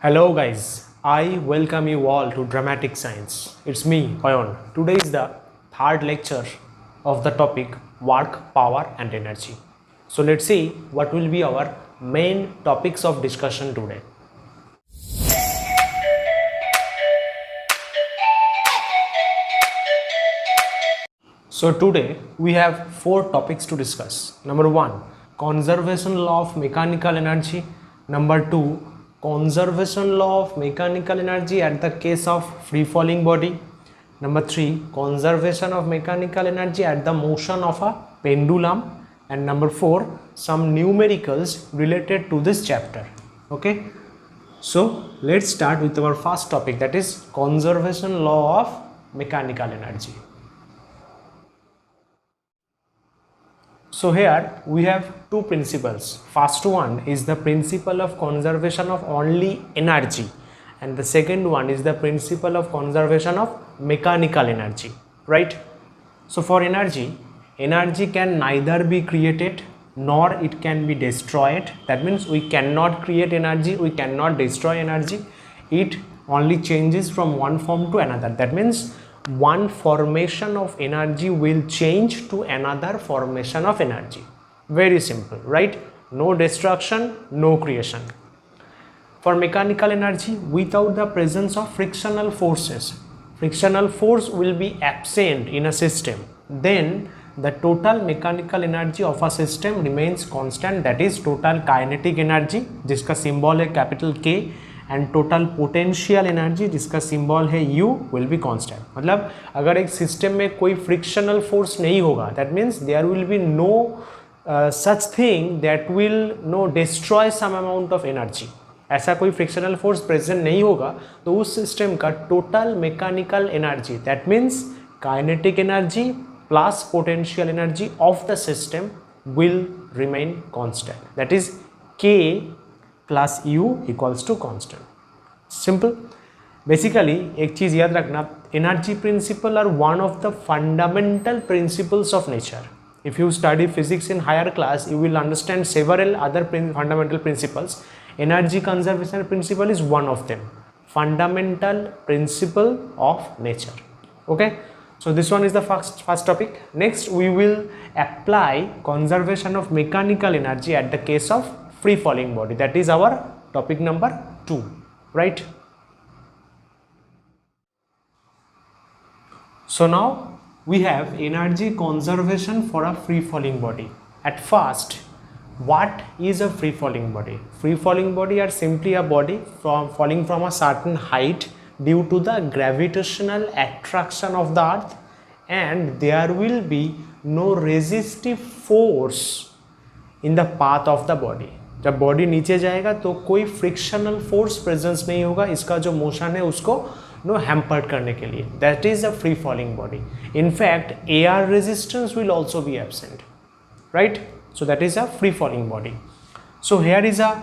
Hello guys, I welcome you all to Dramatic Science. It's me, Oyon. Today is the third lecture of the topic work, power and energy. So let's see what will be our main topics of discussion today. So today we have four topics to discuss. Number one, conservation law of mechanical energy. Number two, conservation law of mechanical energy at the case of free falling body. Number three, conservation of mechanical energy at the motion of a pendulum. And number four, some numericals related to this chapter. Okay, so let's start with our first topic, that is conservation law of mechanical energy. So here we have two principles. First one is the principle of conservation of only energy, and the second one is the principle of conservation of mechanical energy, right? So for energy can neither be created nor it can be destroyed. That means we cannot create energy, we cannot destroy energy. It only changes from one form to another. That means one formation of energy will change to another formation of energy. Very simple, right? No destruction, no creation. For mechanical energy, without the presence of frictional forces, frictional force will be absent in a system, then the total mechanical energy of a system remains constant, that is total kinetic energy जिसका symbol है capital K, and total potential energy जिसका symbol है U will be constant. मतलब अगर एक system में कोई frictional force नहीं होगा, that means there will be no such thing that will no destroy some amount of energy. ऐसा कोई फ्रिक्शनल फोर्स प्रेजेंट नहीं होगा तो उस सिस्टम का total mechanical energy, that means kinetic energy plus potential energy of the system will remain constant. That is K plus U equals to constant. Simple. Basically एक चीज़ याद रखना, energy principle are one of the fundamental principles of nature. If you study physics in higher class you will understand several other fundamental principles. Energy conservation principle is one of them, fundamental principle of nature. Okay, so this one is the first topic. Next we will apply conservation of mechanical energy at the case of free falling body. That is our topic number 2, right? So now we have energy conservation for a free falling body. At first, what is a free falling body? Free falling body are simply a body falling from a certain height due to the gravitational attraction of the earth, and there will be no resistive force in the path of the body. जब body नीचे जाएगा तो कोई frictional force presence नहीं होगा, इसका जो motion है उसको नो हैम्पर्ड करने के लिए. That is a free falling body. In fact air resistance will also be absent, right? So that is a free falling body. So here is a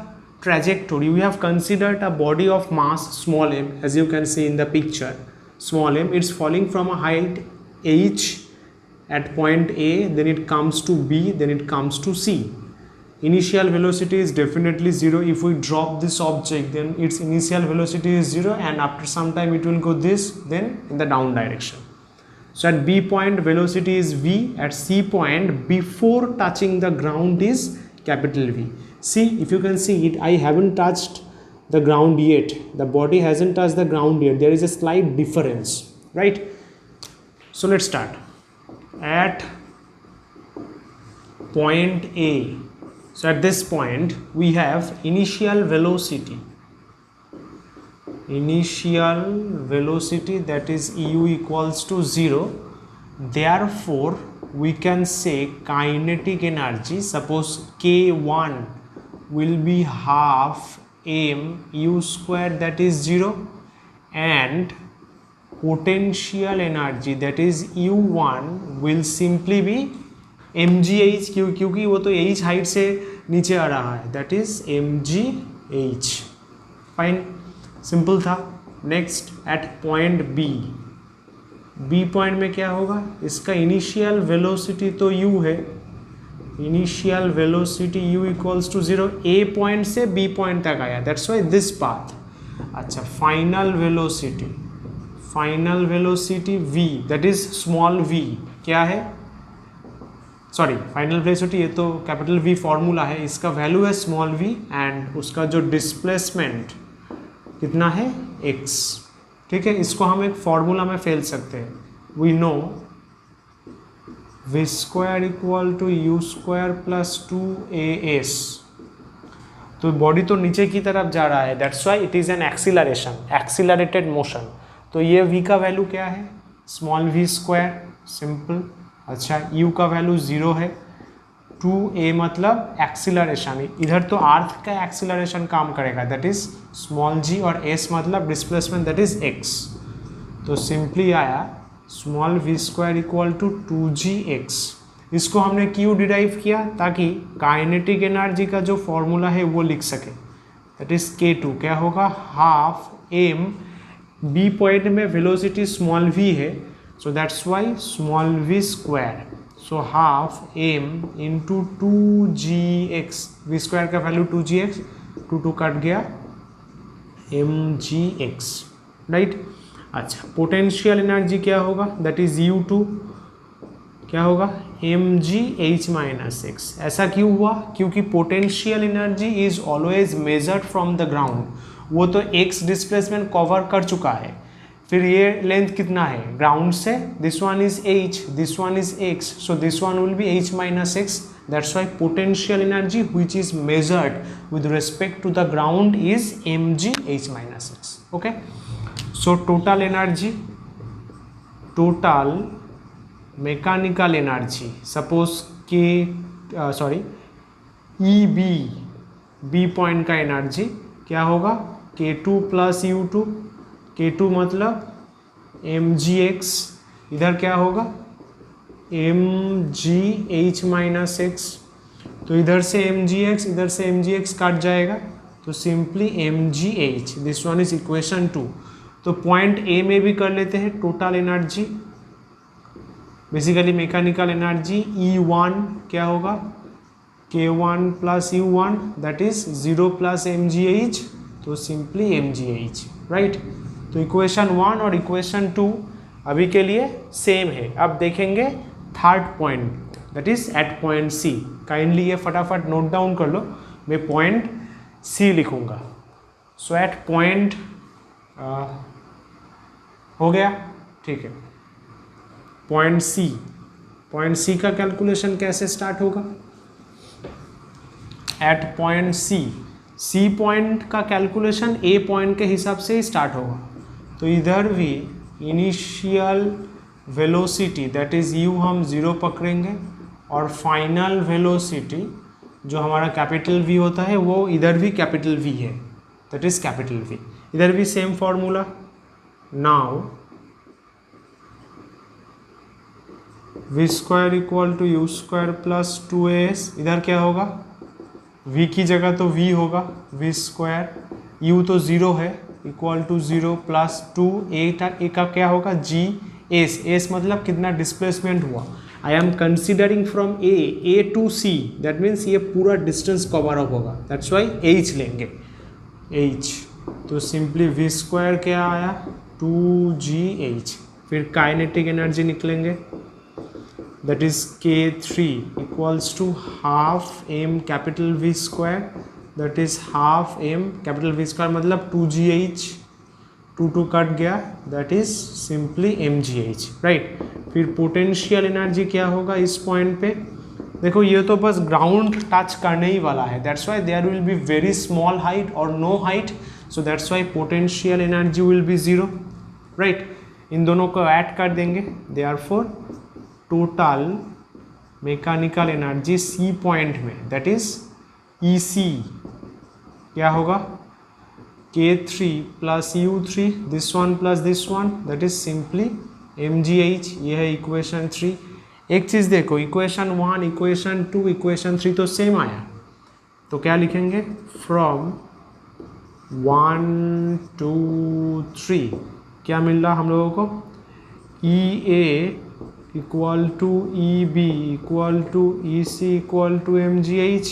trajectory. We have considered a body of mass small m, as you can see in the picture. Small m, it's falling from a height h at point A, then it comes to B, then it comes to C. Initial velocity is definitely 0. If we drop this object, then its initial velocity is 0, and after some time it will go this, then in the down direction. So at B point velocity is V, at C point before touching the ground is capital V. See, if you can see it, I haven't touched the ground yet. The body hasn't touched the ground yet. There is a slight difference, right? So let's start. At point A, so at this point we have initial velocity. Initial velocity, that is U equals to 0. Therefore, we can say kinetic energy, suppose K1 will be half m U square, that is 0, and potential energy, that is U1 will simply be mgh, क्योंकि वो तो h height से नीचे आ रहा है, that is mgh. Fine, simple था. Next at point B point में क्या होगा, इसका इनिशियल वेलोसिटी तो u है, initial velocity u equals to 0. A point से बी पॉइंट तक आया, दैट्स वाई दिस पाथ. अच्छा, final velocity v, that is small v क्या है, सॉरी फाइनल वेलोसिटी, ये तो कैपिटल V फॉर्मूला है, इसका वैल्यू है स्मॉल v एंड उसका जो डिस्प्लेसमेंट कितना है x। ठीक है, इसको हम एक फॉर्मूला में फेल सकते हैं। We know v square equal to u square plus 2as। तो बॉडी तो नीचे की तरफ जा रहा है, that's why it is an acceleration, accelerated motion. तो ये v का वैल्यू क्या है, स्मॉल v स्क्वायर, सिंपल। अच्छा, u का वैल्यू 0 है, 2a मतलब एक्सीलरेशन, इधर तो अर्थ का एक्सीलरेशन काम करेगा, दैट इज स्मॉल g, और s मतलब डिस्प्लेसमेंट, दैट इज x। तो सिंपली आया small v square equal to 2gx। इसको हमने क्यों डिराइव किया, ताकि काइनेटिक एनर्जी का जो फॉर्मूला है वो लिख सके, दैट इज k2 क्या होगा, हाफ m, b पॉइंट में वेलोसिटी स्मॉल v है, सो that's Y small v square, so half m into 2gx, v square का वैल्यू 2gx, 2 कट गया mgx, राइट। अच्छा, पोटेंशियल एनर्जी क्या होगा, दैट इज u2 क्या होगा, mgh माइनस x। ऐसा क्यों हुआ, क्योंकि potential energy is always measured from the ground, वो तो x डिस्प्लेसमेंट कवर कर चुका है। फिर ये लेंथ कितना है ग्राउंड से, this one is h, this one is x, so this one will be h minus x, that's why potential energy which is measured with respect to the ground is mgh minus x। Okay, so total energy, total mechanical energy, suppose के sorry B point का एनर्जी क्या होगा, k2 plus u2, k2 मतलब mgx, इधर क्या होगा mgh minus x, तो इधर से mgx, इधर से mgx काट जाएगा, तो simply mgh, this one is equation 2। तो पॉइंट ए में भी कर लेते हैं total energy, basically mechanical energy E1 क्या होगा, K1 plus U1, that is 0 plus mgh, तो सिंपली mgh, राइट। तो इक्वेशन 1 और इक्वेशन 2 अभी के लिए सेम है। अब देखेंगे third point, that is at point C। Kindly ये फटाफट नोट डाउन कर लो, मैं पॉइंट C लिखूंगा। सो एट पॉइंट हो गया, ठीक है। पॉइंट सी का कैलकुलेशन कैसे स्टार्ट होगा, एट पॉइंट सी पॉइंट का कैलकुलेशन ए पॉइंट के हिसाब से ही स्टार्ट होगा। तो इधर भी initial velocity that is u हम 0 पकड़ेंगे, और फाइनल वेलोसिटी जो हमारा कैपिटल V होता है वो इधर भी कैपिटल V है, दैट इज कैपिटल V। इधर भी same formula, now v square equal to you square plus 2as, इधर क्या होगा, v की जगह तो v होगा, v स्क्वायर, u तो 0 है, इक्वल टू 0 प्लस 2a का क्या होगा g s मतलब कितना डिस्प्लेसमेंट हुआ। I am considering from a to c, that means ये पूरा डिस्टेंस कवर अप होगा, दैट्स वाई h लेंगे, h। तो सिंपली v स्क्वायर क्या आया 2gh, फिर काइनेटिक एनर्जी निकलेंगे, that is k3 equals to half m capital V square, that is half m capital V square मतलब 2gh, 2 कट गया, that is simply mgh, right। फिर potential energy क्या होगा इस पॉइंट पे, देखो ये तो बस ग्राउंड टच करने ही वाला है, that's why there will be very small height और no height, so that's why potential energy will be 0, right. इन दोनों को ऐड कर देंगे, therefore total mechanical energy C point में दैट इज EC क्या होगा, K3 plus U3, this one plus this one, that is simply mgh। ये है इक्वेशन 3। एक चीज़ देखो, इक्वेशन 1, इक्वेशन 2, इक्वेशन 3 तो सेम आया, तो क्या लिखेंगे, फ्रॉम 1 2 3 क्या मिल रहा हम लोगों को, EA equal to EB equal to EC equal to mgh,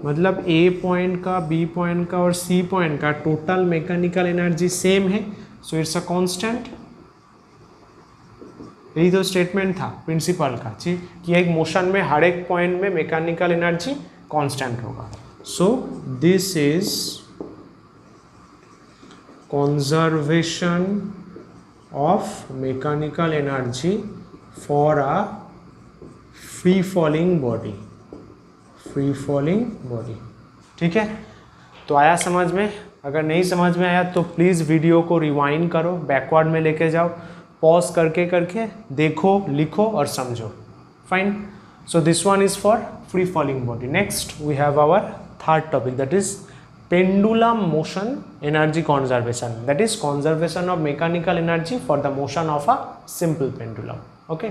मतलब ए पॉइंट का, बी पॉइंट का और सी पॉइंट का टोटल मैकेनिकल एनर्जी सेम है, सो इट्स अ कांस्टेंट। यही तो स्टेटमेंट था प्रिंसिपल का जी, कि एक मोशन में हर एक पॉइंट में मैकेनिकल एनर्जी कांस्टेंट होगा। So this is conservation of mechanical energy for a free falling body, free falling body. ठीक है, तो आया समझ में? अगर नहीं समझ में आया तो प्लीज़ वीडियो को रिवाइंड करो, बैकवर्ड में लेके जाओ, पॉज करके करके देखो, लिखो और समझो। Fine, so this one is for free falling body. Next we have our third topic, that is pendulum motion energy conservation, that is conservation of mechanical energy for the motion of a simple pendulum. Okay,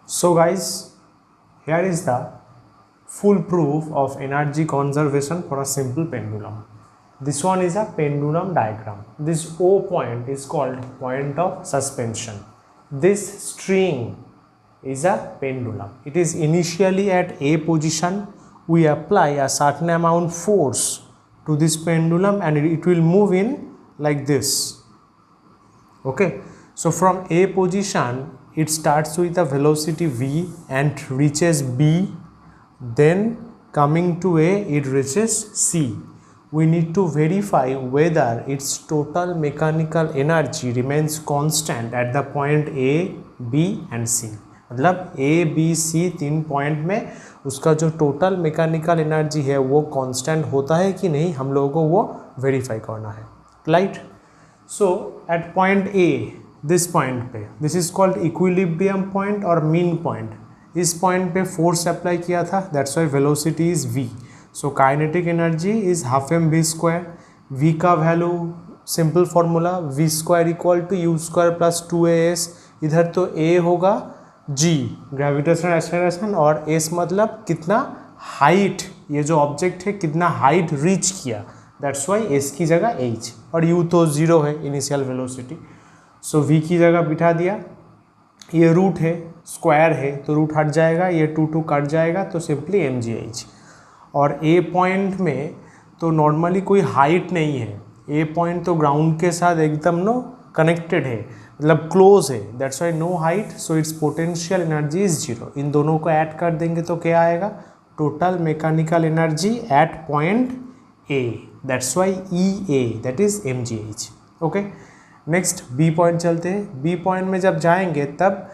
so guys, here is the full proof of energy conservation for a simple pendulum. This one is a pendulum diagram. This O point is called point of suspension. This string is a pendulum. It is initially at A position. We apply a certain amount force to this pendulum and it will move in like this. Okay, so from A position it starts with a velocity v and reaches B, then coming to A it reaches C. We need to verify whether its total mechanical energy remains constant at the point A, B and C. मतलब A, B, C तीन point में उसका जो total mechanical energy है वो constant होता है कि नहीं, हम लोगों को वो वेरीफाई करना है। Right, so at point A, this point पे, this is called equilibrium point और मीन पॉइंट। इस पॉइंट पे फोर्स अप्लाई किया था, that's why velocity is v. So kinetic energy is half M V square. v का value simple formula v square equal to you square plus 2as। इधर तो a होगा g gravitational acceleration और s मतलब कितना height, ये जो object है कितना हाइट रीच किया, दैट्स वाई s की जगह h, और u तो 0 है इनिशियल वेलोसिटी। सो v की जगह बिठा दिया, ये रूट है, स्क्वायर है तो रूट हट जाएगा, ये 2 कट जाएगा तो सिंपली mgh। और ए पॉइंट में तो नॉर्मली कोई हाइट नहीं है, ए पॉइंट तो ग्राउंड के साथ एकदम नो कनेक्टेड है, मतलब क्लोज है, that's why no height, so its potential energy is 0। इन दोनों को ऐड कर देंगे तो क्या आएगा, total mechanical energy at point A, that's why E A, that is mgh। Okay, next B point चलते हैं। बी पॉइंट में जब जाएंगे तब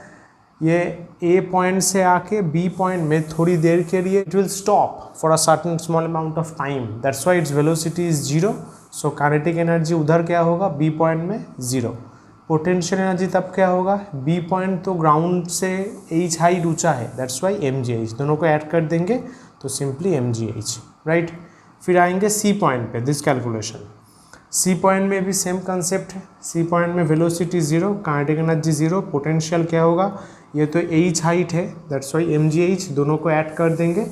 ये ए पॉइंट से आके बी पॉइंट में थोड़ी देर के लिए it will stop for a certain small amount of time, that's why its velocity is 0। So kinetic energy उधर क्या होगा, बी पॉइंट में 0। पोटेंशियल एनर्जी तब क्या होगा, बी पॉइंट तो ग्राउंड से h हाइट ऊंचा है, दैट्स वाई mgh। दोनों को ऐड कर देंगे तो सिंपली mgh। राइट, फिर आएंगे सी पॉइंट पे, दिस कैलकुलेशन। सी पॉइंट में भी सेम कंसेप्ट है, सी पॉइंट में वेलोसिटी 0, काइनेटिक एनर्जी 0, पोटेंशियल क्या होगा, ये तो h हाइट है, दैट्स वाई mgh, दोनों को ऐड कर देंगे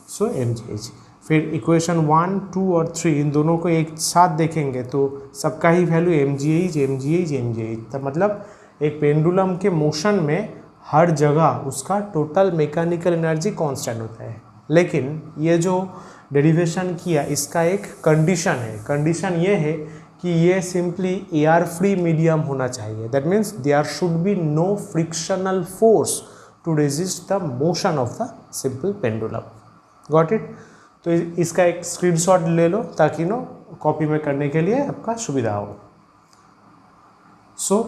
सो mgh। फिर इक्वेशन 1, 2 और 3 इन दोनों को एक साथ देखेंगे तो सबका ही वैल्यू mgh mgh mgh, तब मतलब एक पेंडुलम के मोशन में हर जगह उसका टोटल मैकेनिकल एनर्जी कांस्टेंट होता है। लेकिन ये जो डेरिवेशन किया इसका एक कंडीशन है, कंडीशन ये है कि ये सिंपली एयर फ्री मीडियम होना चाहिए, that means there should be no frictional force to resist the motion of the simple pendulum. Got it? तो इसका एक स्क्रीनशॉट ले लो ताकि नो कॉपी में करने के लिए आपका सुविधा हो। सो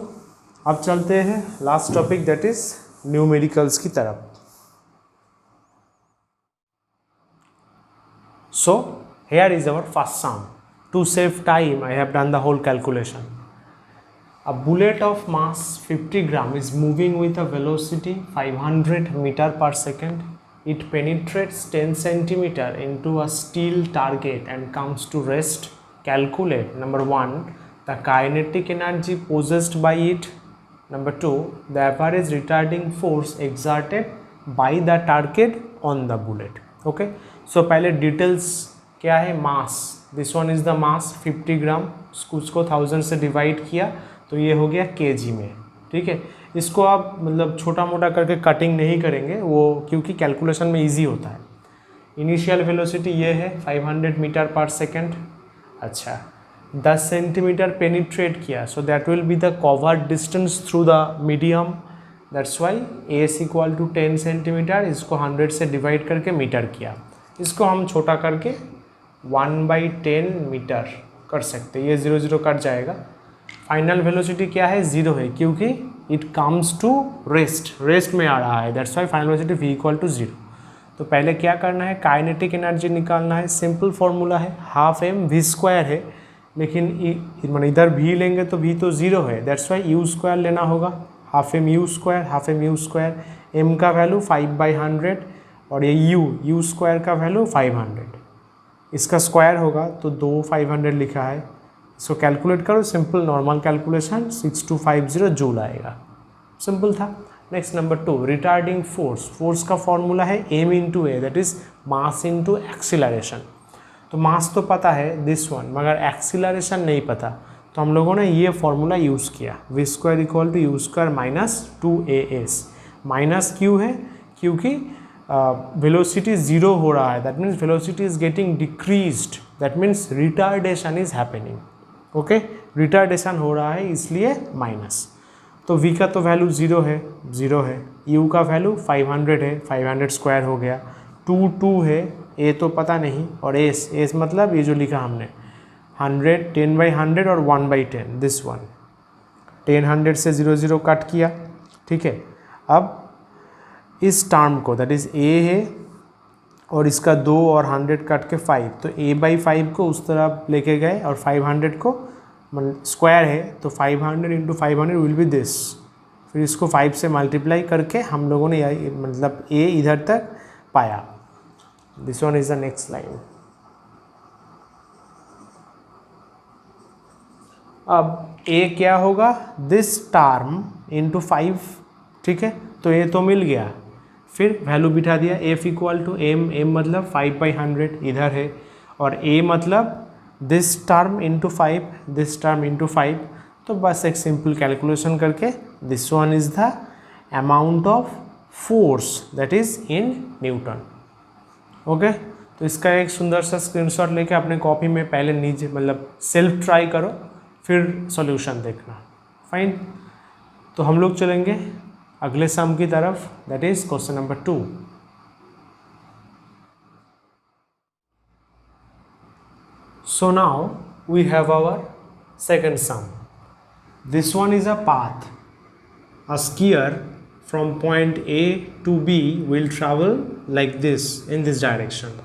अब चलते हैं last topic, that is numericals की तरफ। So here is our first sum. To save time, I have done the whole calculation. A bullet of mass 50 gram is moving with a velocity 500 meter per second. It penetrates 10 centimeter into a steel target and comes to rest. Calculate number 1, the kinetic energy possessed by it. Number 2, the average retarding force exerted by the target on the bullet. Okay. सो पहले details क्या है, mass, this one is the mass 50 gram, उसको 1000 से divide किया तो ये हो गया केजी में। ठीक है, इसको आप मतलब छोटा मोटा करके कटिंग नहीं करेंगे वो, क्योंकि कैलकुलेशन में इजी होता है। इनिशियल वेलोसिटी ये है 500 मीटर पर सेकेंड। अच्छा, 10 सेंटीमीटर पेनिट्रेट किया, so that will be the covered distance through the medium, that's why S equal to 10 centimetre. इसको 100 से डिवाइड करके मीटर किया, इसको हम छोटा करके 1/10 मीटर कर सकते हैं। ये 0 0 कट जाएगा। फाइनल वेलोसिटी क्या है, 0 है, क्योंकि इट कम्स टू रेस्ट में आ रहा है, that's why final velocity v equal to 0। तो पहले क्या करना है, काइनेटिक एनर्जी निकालना है। सिंपल फॉर्मूला है, हाफ m v स्क्वायर है, लेकिन इधर v लेंगे तो v तो 0 है, दैट्स वाई u स्क्वायर लेना होगा। Half m u square, m का वैल्यू 5/100 और ये u स्क्वायर का वैल्यू 500, इसका स्क्वायर होगा तो 500 लिखा है। इसको कैलकुलेट करो, सिंपल नॉर्मल कैलकुलेशन 6250 जूल आएगा। सिंपल था। नेक्स्ट नंबर 2, रिटार्डिंग फोर्स का फॉर्मूला है m into A, that is mass into acceleration. तो मास तो पता है दिस वन, मगर एक्सीलरेशन नहीं पता, तो हम लोगों ने ये फॉर्मूला यूज़ किया, v square equal to u square minus 2as। माइनस क्यों है, क्योंकि वेलोसिटी 0 हो रहा है, that means velocity is getting decreased, that means retardation is happening. Okay, retardation हो रहा है इसलिए माइनस। तो v का तो वैल्यू 0 है, u का वैल्यू 500 है, 500 स्क्वायर हो गया, 2 है, a तो पता नहीं, और s मतलब ये जो लिखा हमने 100, 10/100 और 1/10, दिस वन 10 से 0 0 कट किया, ठीक है। अब इस टर्म को, दैट इज़ a है, और इसका 2 और 100 कट के 5, तो a/5 को उस तरफ लेके गए, और 500 को स्क्वायर है, तो 500 इंटू 500 विल बी दिस। फिर इसको 5 से मल्टीप्लाई करके हम लोगों ने मतलब a इधर तक पाया। This one is the next line. अब a क्या होगा, दिस टर्म इंटू 5, ठीक है, तो a तो मिल गया, फिर वैल्यू बिठा दिया, f इक्वल टू m मतलब 5/100 इधर है, और a मतलब this term into 5, this term into 5। तो बस एक सिंपल कैलकुलेशन करके this one is the amount of force that is in newton. Okay, तो इसका एक सुंदर सा स्क्रीनशॉट लेके अपने कॉपी में पहले नीचे मतलब सेल्फ ट्राई करो, फिर सॉल्यूशन देखना। फाइन, तो हम लोग चलेंगे अगले सम की तरफ, that is question number 2। So now we have our second sum. This one is a path. A skier from point A to B will travel like this in this direction.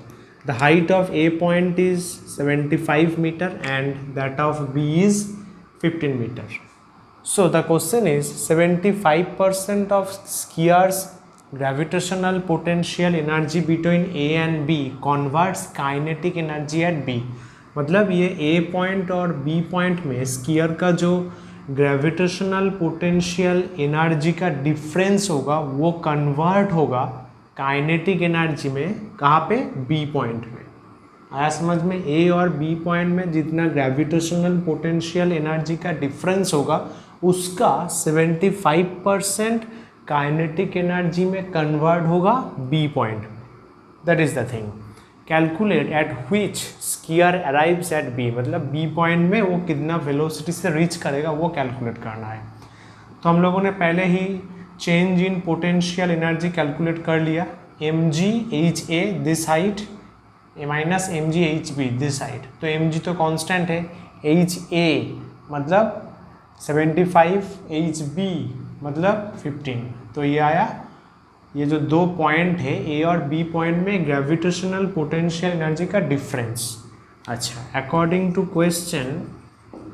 The height of A point is 75 meter and that of B is 15 meter. So the question is 75% of skier's gravitational potential energy between A and B converts kinetic energy at B. मतलब ये A point और B point में skier का जो gravitational potential energy का difference होगा वो convert होगा काइनेटिक एनर्जी में, कहाँ पे, B पॉइंट में। आया समझ में, A और B पॉइंट में जितना ग्रेविटेशनल पोटेंशियल एनर्जी का डिफरेंस होगा उसका 75% काइनेटिक एनर्जी में कन्वर्ट होगा B पॉइंट में। That is the thing. Calculate at which skier arrives at B, मतलब B पॉइंट में वो कितना वेलोसिटी से रीच करेगा वो कैलकुलेट करना है। तो हम लोगों ने पहले ही change in potential energy calculate कर लिया, mgha this height minus mgh this height. तो mg तो कांस्टेंट है, ha मतलब 75, hb मतलब 15, तो ये आया। ये जो दो पॉइंट है A और B पॉइंट में ग्रेविटेशनल पोटेंशियल एनर्जी का डिफरेंस। अच्छा, अकॉर्डिंग टू क्वेश्चन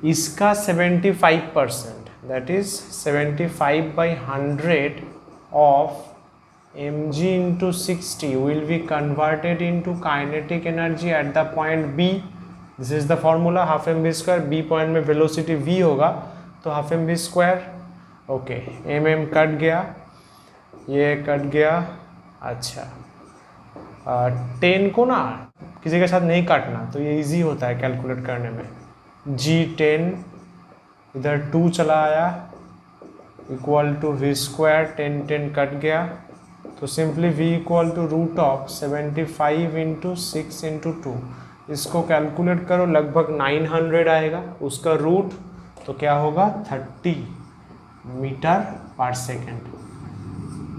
इसका 75% that is 75/100 of mg into 60 will be converted into kinetic energy at the point B। This is the formula, half mv square. B point में velocity v होगा तो half mv square. Okay, mm cut गया, ये cut गया। अच्छा, 10 को ना किसी के साथ नहीं काटना, तो ये इजी होता है कैलकुलेट करने में। G10 इधर 2 चला आया, equal to v square, 10 10 cut गया, तो simply v equal to root of 75 into 6 into 2, इसको कैलकुलेट करो लगभग 900 आएगा, उसका रूट तो क्या होगा 30 मीटर पर सेकेंड।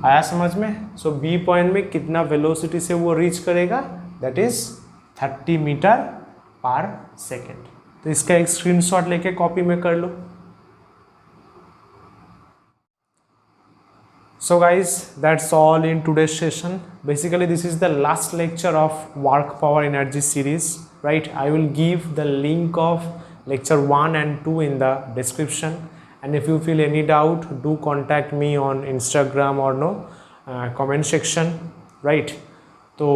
आया समझ में? सो बी पॉइंट में कितना वेलोसिटी से वो रीच करेगा, दैट इज 30 मीटर पर सेकेंड। तो इसका एक स्क्रीनशॉट लेके कॉपी में कर लो। So guys, that's all in today's session. Basically this is the last lecture of work power energy series, right? I will give the link of lecture 1 and 2 in the description, and if you feel any doubt, do contact me on Instagram or no comment section, right? तो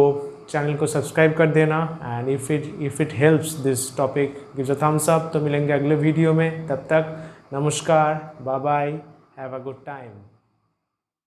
channel को subscribe कर देना, and if it helps this topic, give a thumbs up। तो मिलेंगे अगले video में, तब तक नमस्कार, bye bye, have a good time.